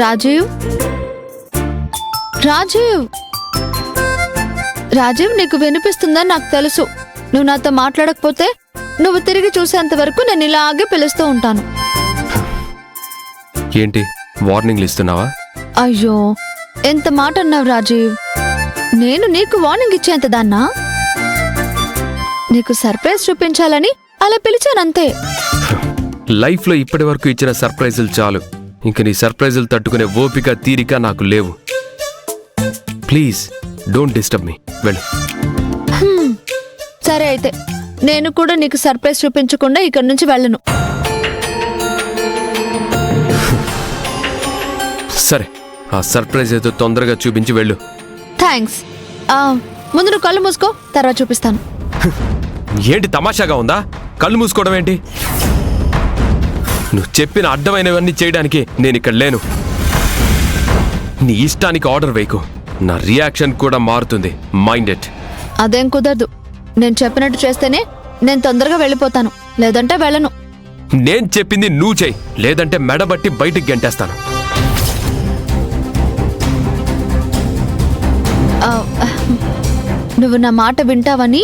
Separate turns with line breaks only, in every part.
రాజీవ్, రాజీవ్, రాజీవ్, నీకు వినిపిస్తుందని నాకు తెలుసు. నువ్వు నాతో మాట్లాడకపోతే నువ్వు తిరిగి చూసేంత వరకు నేను ఇలాగే పిలుస్తూ ఉంటాను.
ఏంటి వార్నింగ్లు ఇస్తున్నావా?
అయ్యో, ఎంత మాట అన్నావు రాజీవ్. నేను నీకు వార్నింగ్ ఇచ్చేంత దాన్నా? నీకు సర్ప్రైజ్ చూపించాలని అలా పిలిచానంతే.
లైఫ్లో ఇప్పటి వరకు ఇచ్చిన సర్ప్రైజులు చాలు. ఇంక నీ సర్ప్రైజులు తట్టుకునే ఓపిక తీరిక నాకు లేవు. Please don't disturb me. వెళ్ళు.
సరే అయితే నేను కూడా నీకు సర్ప్రైజ్ చూపించకుండా ఇక్కడి నుంచి వెళ్ళను.
సరే, ఆ సర్ప్రైజ్ ఏదో తొందరగా చూపించి వెళ్ళు.
థ్యాంక్స్. ముందు నువ్వు కళ్ళు మూసుకో, తర్వాత చూపిస్తాను.
ఏంటి తమాషాగా ఉందా? కళ్ళు మూసుకోవడం ఏంటి? నువ్వు చెప్పిన అడ్డమైనవన్నీ చేయడానికి నేను ఇక్కడ లేను. నీ ఇష్టానికి ఆర్డర్ వేయకు, నా రియాక్షన్ కూడా మారుతుంది. Mind it.
అదేం కుదరదు. నేను చెప్పినట్టు చేస్తేనే నేను తొందరగా వెళ్ళిపోతాను, లేదంటే వెళ్ళను.
నేను చెప్పింది నువ్వు చెయ్యి, లేదంటే మెడబట్టి బయటికి గెంటేస్తాను.
నువ్వు నా మాట వింటావని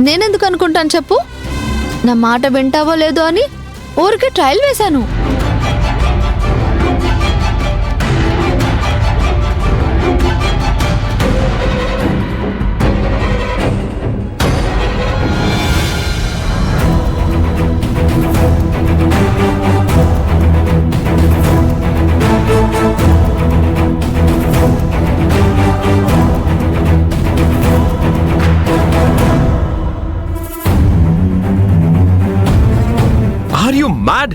నేనెందుకు అనుకుంటాను చెప్పు? నా మాట వింటావో లేదో అని ఊరికే ట్రయల్ వేశాను.
Are you mad?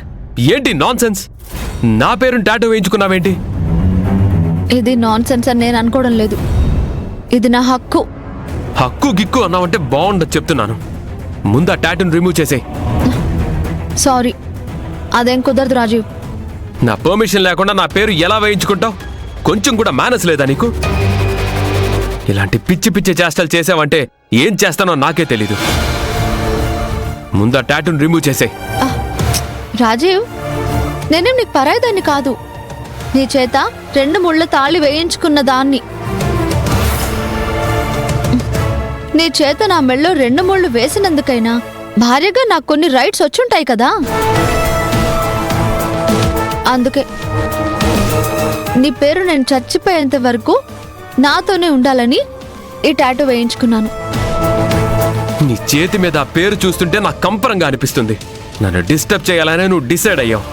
ఏంటి నాన్సెన్స్? నా పేరుని టాటూ వేయించుకున్నావేంటి?
ఇది నాన్ సెన్స్ అని నేను అనుకోవడం లేదు. ఇది నా హక్కు.
హక్కు గిక్కు అన్నావంటే బాగుండదు చెప్తున్నాను. ముందు ఆ టాటూని రిమూవ్ చేసేయ్.
సారీ, అదేం కుదరదు రాజీవ్.
నా పర్మిషన్ లేకుండా నా పేరు ఎలా వేయించుకుంటావు? కొంచెం కూడా మేనస్ లేదా నీకు? ఇలాంటి పిచ్చి పిచ్చి చేష్టలు చేసావంటే ఏం చేస్తానో నాకే తెలీదు. ముందు ఆ టాటూని రిమూవ్ చేసేయ్.
రాజీవ్, నేనేం నీకు పరాయిదాన్ని కాదు. నీ చేత 2 ముళ్ళ తాళి వేయించుకున్న దాన్ని. నీ చేత నా మెళ్ళో 2 ముళ్ళు వేసినందుకైనా భార్యగా నాకు కొన్ని రైట్స్ వచ్చుంటాయి కదా. అందుకే నీ పేరు నేను చచ్చిపోయేంత వరకు నాతోనే ఉండాలని ఈ టాటూ వేయించుకున్నాను.
నీ చేతి మీద ఆ పేరు చూస్తుంటే నాకు కంపరంగా అనిపిస్తుంది. నన్ను డిస్టర్బ్ చేయాలనే నువ్వు డిసైడ్ అయ్యావు.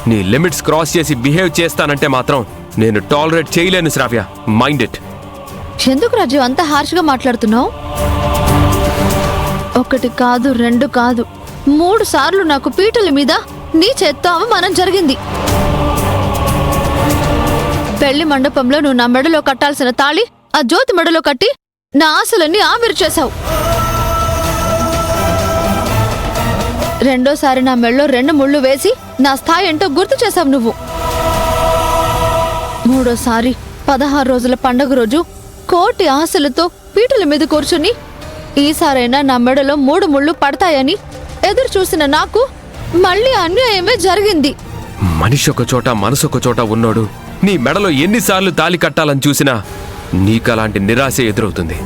నీ లిమిట్స్ క్రాస్ చేసి బిహేవ్ చేస్తానంటే మాత్రం నేను టాలరేట్ చేయలేను శ్రావ్య. Mind it.
ఎందుకు రాజీవ్ అంత హార్ష్గా మాట్లాడుతున్నావు? 1 కాదు 2 కాదు 3 సార్లు నాకు పీటల మీద నీ చేత్తో అవమానం జరిగింది. పెళ్లి మండపంలో నువ్వు నా మెడలో కట్టాల్సిన తాళి ఆ జ్యోతి మెడలో కట్టి నా ఆశలన్నీ ఆవిరి చేశావు. రెండోసారి నా మెడలో 2 ముళ్ళు వేసి నా స్థాయి ఏంటో గుర్తు చేశావు నువ్వు. మూడోసారి 16 రోజుల పండగ రోజు కోటి ఆశలతో పీటల మీద కూర్చుని ఈసారైనా నా మెడలో 3 ముళ్ళు పడతాయని ఎదురు చూసిన నాకు మళ్ళీ అన్యాయమే జరిగింది.
మనిషి ఒక చోట మనసు ఒక చోట ఉన్నోడు నీ మెడలో ఎన్నిసార్లు తాళి కట్టాలని చూసినా నీకలాంటి నిరాశ ఎదురవుతుంది.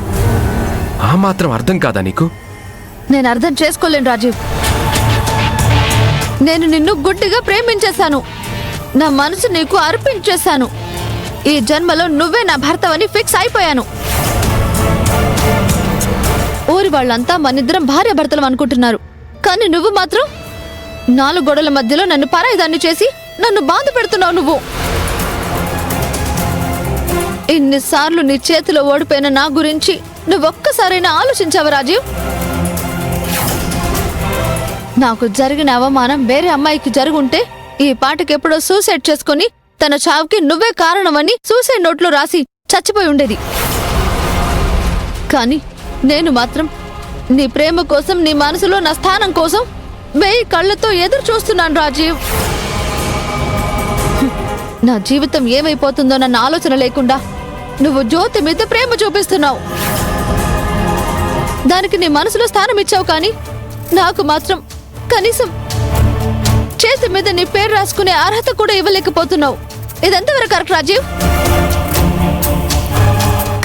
ఆ మాత్రం అర్థం కాదా నీకు?
నేను అర్థం చేసుకోలేను రాజీవ్. నేను నిన్ను గుడ్డిగా ప్రేమించేశాను. నా మనసు నీకు అర్పించేశాను. ఈ జన్మలో నువ్వే నా భర్తవని ఫిక్స్ అయిపోయాను. ఊరి వాళ్ళంతా మనిద్దరం భార్యాభర్తలం అనుకుంటున్నారు. కానీ నువ్వు మాత్రం 4 గోడల మధ్యలో నన్ను పరాయిదాన్ని చేసి నన్ను బాధ పెడుతున్నావు నువ్వు. ఇన్నిసార్లు నీ చేతిలో ఓడిపోయిన నా గురించి నువ్వొక్కసారైనా ఆలోచించావు రాజీవ్? నాకు జరిగిన అవమానం వేరే అమ్మాయికి జరుగుంటే ఈ పాటకెప్పుడో సూసైడ్ చేసుకుని తన చావుకి నువ్వే కారణమని సూసైడ్ నోట్లో రాసి చచ్చిపోయి ఉండేది. కానీ నేను మాత్రం నీ ప్రేమ కోసం, నీ మనసులో నా స్థానం కోసం 1000 కళ్ళతో ఎదురు చూస్తున్నాను రాజీవ్. నా జీవితం ఏమైపోతుందో నన్న ఆలోచన లేకుండా నువ్వు జ్యోతి మీద ప్రేమ చూపిస్తున్నావు. దానికి నీ మనసులో స్థానం ఇచ్చావు. కానీ నాకు మాత్రం కనీసం చేతి మీద నీ పేరు రాసుకునే అర్హత కూడా ఇవ్వలేకపోతున్నావు. ఇదెంతవరకు correct Rajiv?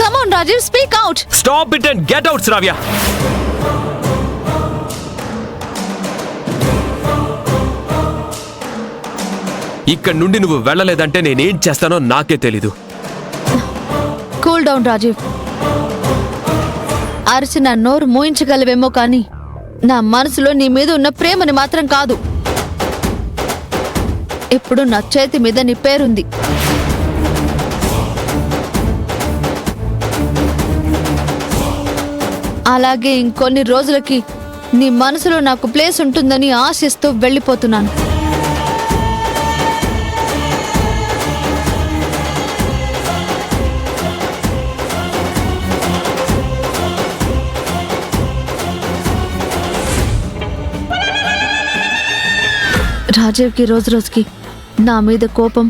Come on Rajiv, speak out.
Stop it and get out Shravya. ఇక్కడ నుండి నువ్వు వెళ్ళలేదంటే నేనేం చేస్తానో నాకే తెలీదు.
Cool down Rajiv. అరిచి నా నోరు మూయించగలవేమో కానీ నా మనసులో నీ మీద ఉన్న ప్రేమని మాత్రం కాదు. ఇప్పుడు నా చేతి మీద నీ పేరుంది. అలాగే ఇంకొన్ని రోజులకి నీ మనసులో నాకు ప్లేస్ ఉంటుందని ఆశిస్తూ వెళ్ళిపోతున్నాను. రాజీవ్కి రోజు రోజుకి నా మీద కోపం,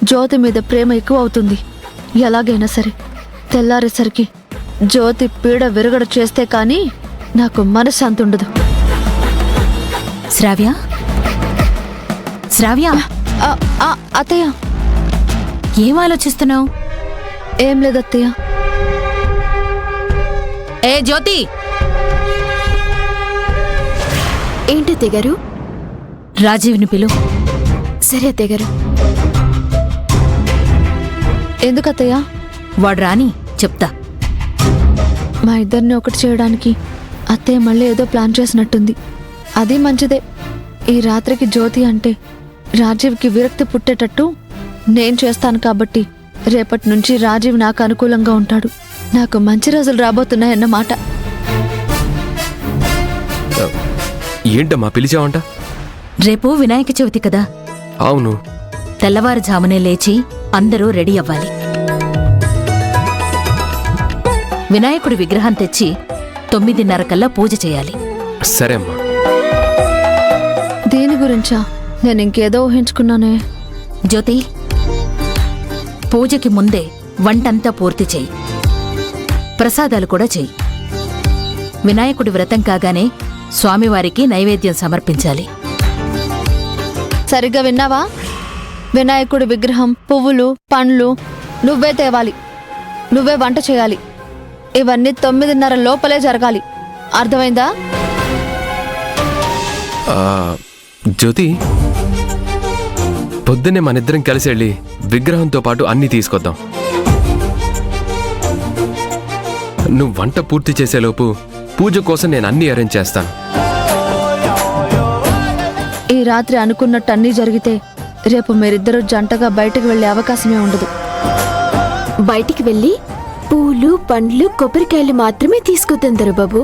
జ్యోతి మీద ప్రేమ ఎక్కువ అవుతుంది. ఎలాగైనా సరే తెల్లారేసరికి జ్యోతి పీడ విరగడ చేస్తే కానీ నాకు మనశ్శాంతి ఉండదు.
శ్రావ్య, శ్రావ్య,
అత్తయ్య.
ఏం ఆలోచిస్తున్నావు?
ఏం లేదు అత్తయ్య.
ఏ జ్యోతి!
ఏంటి అత్తయ్య గారు?
రాజీవ్ని పిలు.
సరే అత్తయ్య గారు.
ఎందుకు అత్తయ్య?
వాడు రాని చెప్తా.
మా ఇద్దరిని ఒకటి చేయడానికి అత్తయ్య మళ్ళీ ఏదో ప్లాన్ చేసినట్టుంది. అది మంచిదే. ఈ రాత్రికి జ్యోతి అంటే రాజీవ్కి విరక్తి పుట్టేటట్టు నేను చేస్తాను కాబట్టి రేపటి నుంచి రాజీవ్ నాకు అనుకూలంగా ఉంటాడు. నాకు మంచి రోజులు రాబోతున్నాయన్నమాట.
ఏంటమ్మా పిలిచావంట?
రేపు వినాయక చవితి కదా.
అవును.
తెల్లవారుజామునే లేచి అందరూ రెడీ అవ్వాలి. వినాయకుడి విగ్రహం తెచ్చి 9:30 కల్లా పూజ చేయాలి.
సరే అమ్మా.
దేని గురించా? నేను ఇంకేదో ఊహించుకున్నానే.
జ్యోతి, పూజకి ముందే వంటంతా పూర్తి చెయ్యి. ప్రసాదాలు కూడా చెయ్యి. వినాయకుడి వ్రతం కాగానే స్వామివారికి నైవేద్యం సమర్పించాలి.
సరిగ్గా విన్నావా? వినాయకుడి విగ్రహం, పువ్వులు, పండ్లు నువ్వే తేవాలి. నువ్వే వంట చేయాలి. ఇవన్నీ 9:30 లోపలే జరగాలి. అర్థమైందా?
జ్యోతి, పొద్దున్నే మనిద్దరం కలిసి వెళ్ళి విగ్రహంతో పాటు అన్నీ తీసుకొద్దాం. నువ్వు వంట పూర్తి చేసేలోపు పూజ కోసం నేను అన్నీ అరేంజ్ చేస్తాను.
ఈ రాత్రి అనుకున్నట్టు అన్నీ జరిగితే రేపు మీరిద్దరూ జంటగా బయటకు వెళ్ళే అవకాశమే ఉండదు.
బయటికి వెళ్ళి పూలు, పండ్లు, కొబ్బరికాయలు మాత్రమే తీసుకొద్దాం బాబు.